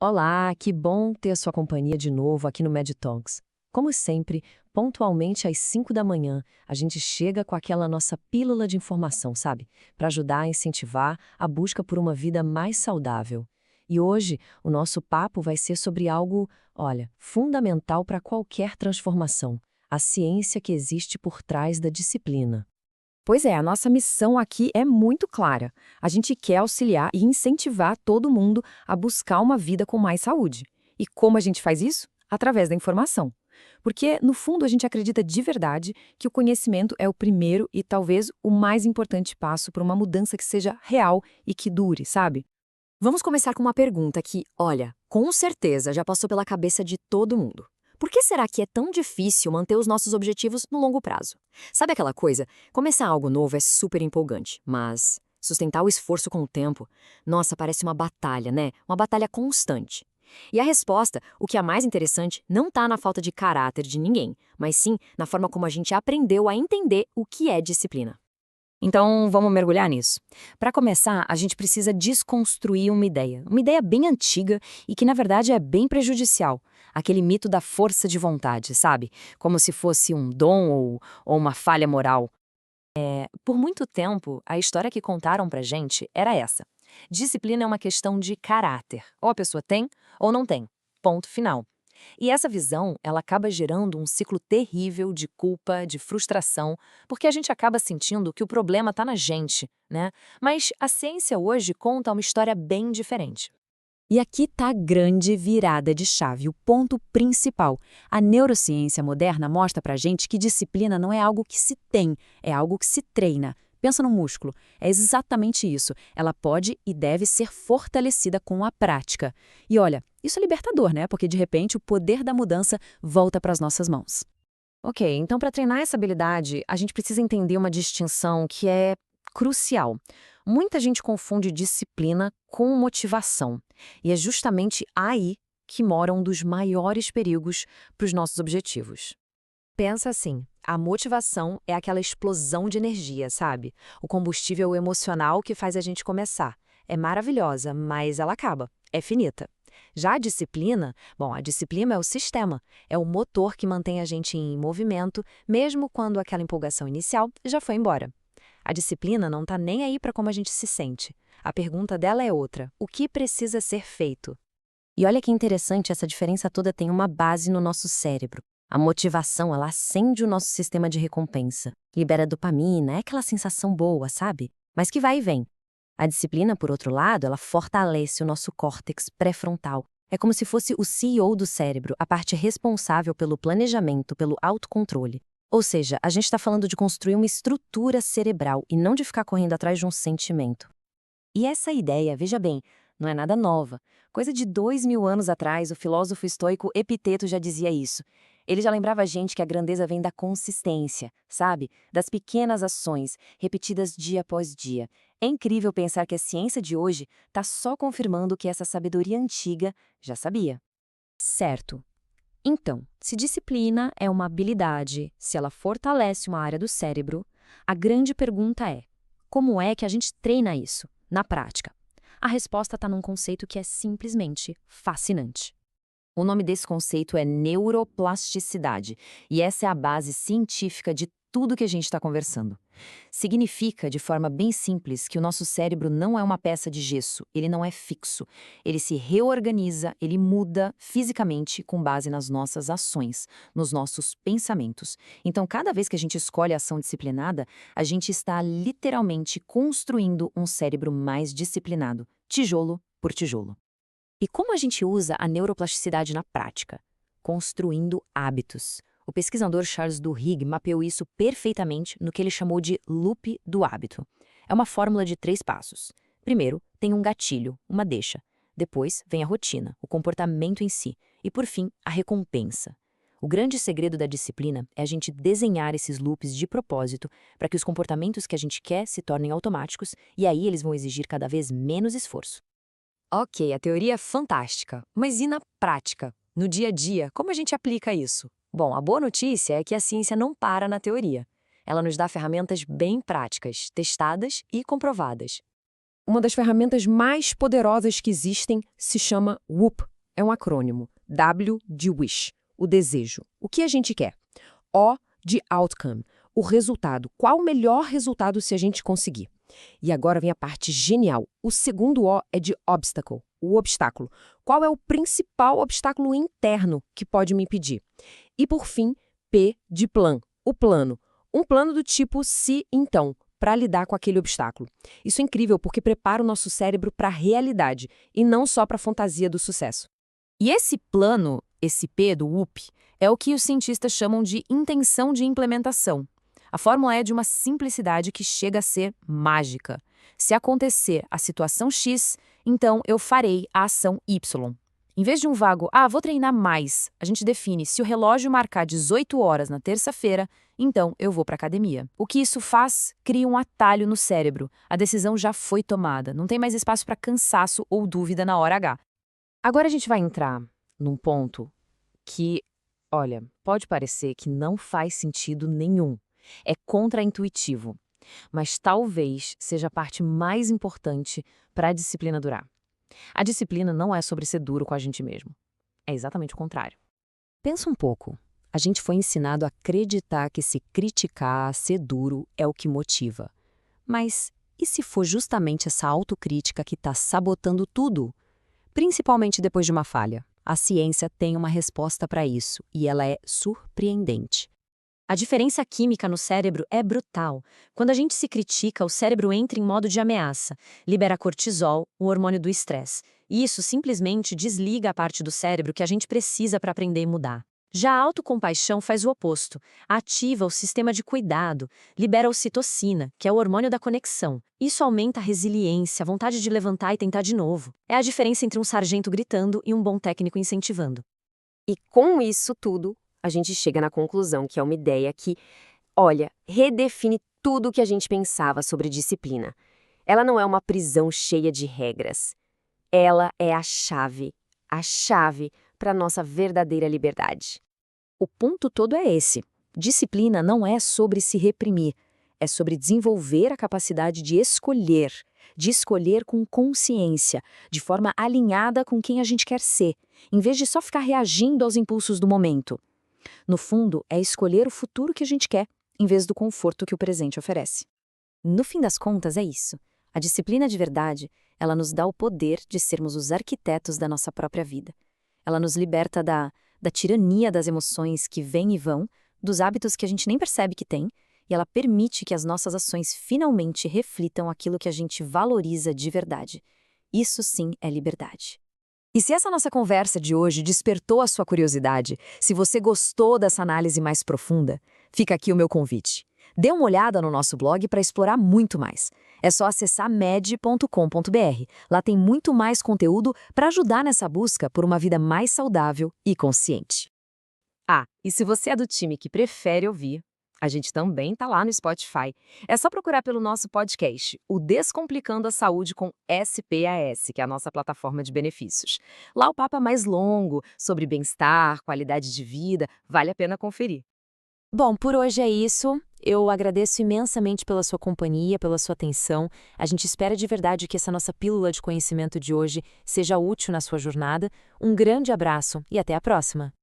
Olá, que bom ter a sua companhia de novo aqui no Med Talks. Como sempre, pontualmente às 5 da manhã, a gente chega com aquela nossa pílula de informação, sabe? Para ajudar a incentivar a busca por uma vida mais saudável. E hoje, o nosso papo vai ser sobre algo, olha, fundamental para qualquer transformação: a ciência que existe por trás da disciplina. Pois é, a nossa missão aqui é muito clara. A gente quer auxiliar e incentivar todo mundo a buscar uma vida com mais saúde. E como a gente faz isso? Através da informação. Porque, no fundo, a gente acredita de verdade que o conhecimento é o primeiro e talvez o mais importante passo para uma mudança que seja real e que dure, sabe? Vamos começar com uma pergunta que, olha, com certeza já passou pela cabeça de todo mundo. Por que será que é tão difícil manter os nossos objetivos no longo prazo? Sabe aquela coisa? Começar algo novo é super empolgante, mas sustentar o esforço com o tempo, nossa, parece uma batalha, né? Uma batalha constante. E a resposta, o que é mais interessante, não está na falta de caráter de ninguém, mas sim na forma como a gente aprendeu a entender o que é disciplina. Então, vamos mergulhar nisso. Para começar, a gente precisa desconstruir uma ideia bem antiga e que, na verdade, é bem prejudicial. Aquele mito da força de vontade, sabe? Como se fosse um dom ou uma falha moral. Por muito tempo, a história que contaram pra gente era essa: disciplina é uma questão de caráter. Ou a pessoa tem ou não tem. Ponto final. E essa visão, ela acaba gerando um ciclo terrível de culpa, de frustração, porque a gente acaba sentindo que o problema está na gente, né? Mas a ciência hoje conta uma história bem diferente. E aqui está a grande virada de chave, o ponto principal. A neurociência moderna mostra pra gente que disciplina não é algo que se tem, é algo que se treina. Pensa no músculo. É exatamente isso. Ela pode e deve ser fortalecida com a prática. E olha, isso é libertador, né? Porque de repente o poder da mudança volta para as nossas mãos. Ok, então para treinar essa habilidade, a gente precisa entender uma distinção que é crucial. Muita gente confunde disciplina com motivação. E é justamente aí que mora um dos maiores perigos para os nossos objetivos. Pensa assim, a motivação é aquela explosão de energia, sabe? O combustível emocional que faz a gente começar. É maravilhosa, mas ela acaba. É finita. Já a disciplina, bom, a disciplina é o sistema, é o motor que mantém a gente em movimento, mesmo quando aquela empolgação inicial já foi embora. A disciplina não está nem aí para como a gente se sente. A pergunta dela é outra: o que precisa ser feito? E olha que interessante, essa diferença toda tem uma base no nosso cérebro. A motivação, ela acende o nosso sistema de recompensa, libera dopamina, é aquela sensação boa, sabe? Mas que vai e vem. A disciplina, por outro lado, ela fortalece o nosso córtex pré-frontal. É como se fosse o CEO do cérebro, a parte responsável pelo planejamento, pelo autocontrole. Ou seja, a gente está falando de construir uma estrutura cerebral e não de ficar correndo atrás de um sentimento. E essa ideia, veja bem, não é nada nova. Coisa de 2000 anos atrás, o filósofo estoico Epiteto já dizia isso. Ele já lembrava a gente que a grandeza vem da consistência, sabe? Das pequenas ações, repetidas dia após dia. É incrível pensar que a ciência de hoje está só confirmando o que essa sabedoria antiga já sabia. Certo. Então, se disciplina é uma habilidade, se ela fortalece uma área do cérebro, a grande pergunta é: como é que a gente treina isso, na prática? A resposta está num conceito que é simplesmente fascinante. O nome desse conceito é neuroplasticidade, e essa é a base científica de tudo que a gente está conversando. Significa, de forma bem simples, que o nosso cérebro não é uma peça de gesso, ele não é fixo. Ele se reorganiza, ele muda fisicamente com base nas nossas ações, nos nossos pensamentos. Então, cada vez que a gente escolhe a ação disciplinada, a gente está literalmente construindo um cérebro mais disciplinado, tijolo por tijolo. E como a gente usa a neuroplasticidade na prática? Construindo hábitos. O pesquisador Charles Duhigg mapeou isso perfeitamente no que ele chamou de loop do hábito. É uma fórmula de 3 passos. Primeiro, tem um gatilho, uma deixa. Depois, vem a rotina, o comportamento em si. E, por fim, a recompensa. O grande segredo da disciplina é a gente desenhar esses loops de propósito para que os comportamentos que a gente quer se tornem automáticos e aí eles vão exigir cada vez menos esforço. Ok, a teoria é fantástica, mas e na prática? No dia a dia, como a gente aplica isso? Bom, a boa notícia é que a ciência não para na teoria. Ela nos dá ferramentas bem práticas, testadas e comprovadas. Uma das ferramentas mais poderosas que existem se chama WHOOP, é um acrônimo. W de wish, o desejo. O que a gente quer? O de outcome, o resultado. Qual o melhor resultado se a gente conseguir? E agora vem a parte genial. O segundo O é de obstacle, o obstáculo. Qual é o principal obstáculo interno que pode me impedir? E por fim, P de plan, o plano. Um plano do tipo se então, para lidar com aquele obstáculo. Isso é incrível porque prepara o nosso cérebro para a realidade e não só para a fantasia do sucesso. E esse plano, esse P do WUP, é o que os cientistas chamam de intenção de implementação. A fórmula é de uma simplicidade que chega a ser mágica. Se acontecer a situação X, então eu farei a ação Y. Em vez de um vago, vou treinar mais, a gente define se o relógio marcar 18 horas na terça-feira, então eu vou para a academia. O que isso faz? Cria um atalho no cérebro. A decisão já foi tomada, não tem mais espaço para cansaço ou dúvida na hora H. Agora a gente vai entrar num ponto que, olha, pode parecer que não faz sentido nenhum. É contraintuitivo, mas talvez seja a parte mais importante para a disciplina durar. A disciplina não é sobre ser duro com a gente mesmo. É exatamente o contrário. Pensa um pouco. A gente foi ensinado a acreditar que se criticar, ser duro, é o que motiva. Mas e se for justamente essa autocrítica que está sabotando tudo? Principalmente depois de uma falha. A ciência tem uma resposta para isso, e ela é surpreendente. A diferença química no cérebro é brutal. Quando a gente se critica, o cérebro entra em modo de ameaça, libera cortisol, o hormônio do estresse. E isso simplesmente desliga a parte do cérebro que a gente precisa para aprender e mudar. Já a autocompaixão faz o oposto. Ativa o sistema de cuidado, libera a ocitocina, que é o hormônio da conexão. Isso aumenta a resiliência, a vontade de levantar e tentar de novo. É a diferença entre um sargento gritando e um bom técnico incentivando. E com isso tudo, a gente chega na conclusão que é uma ideia que, olha, redefine tudo o que a gente pensava sobre disciplina. Ela não é uma prisão cheia de regras. Ela é a chave para a nossa verdadeira liberdade. O ponto todo é esse. Disciplina não é sobre se reprimir, é sobre desenvolver a capacidade de escolher com consciência, de forma alinhada com quem a gente quer ser, em vez de só ficar reagindo aos impulsos do momento. No fundo, é escolher o futuro que a gente quer, em vez do conforto que o presente oferece. No fim das contas, é isso. A disciplina de verdade, ela nos dá o poder de sermos os arquitetos da nossa própria vida. Ela nos liberta da tirania das emoções que vêm e vão, dos hábitos que a gente nem percebe que tem, e ela permite que as nossas ações finalmente reflitam aquilo que a gente valoriza de verdade. Isso sim é liberdade. E se essa nossa conversa de hoje despertou a sua curiosidade, se você gostou dessa análise mais profunda, fica aqui o meu convite. Dê uma olhada no nosso blog para explorar muito mais. É só acessar med.com.br. Lá tem muito mais conteúdo para ajudar nessa busca por uma vida mais saudável e consciente. E se você é do time que prefere ouvir, a gente também tá lá no Spotify. É só procurar pelo nosso podcast, o Descomplicando a Saúde com SPAS, que é a nossa plataforma de benefícios. Lá o papo é mais longo, sobre bem-estar, qualidade de vida, vale a pena conferir. Bom, por hoje é isso. Eu agradeço imensamente pela sua companhia, pela sua atenção. A gente espera de verdade que essa nossa pílula de conhecimento de hoje seja útil na sua jornada. Um grande abraço e até a próxima!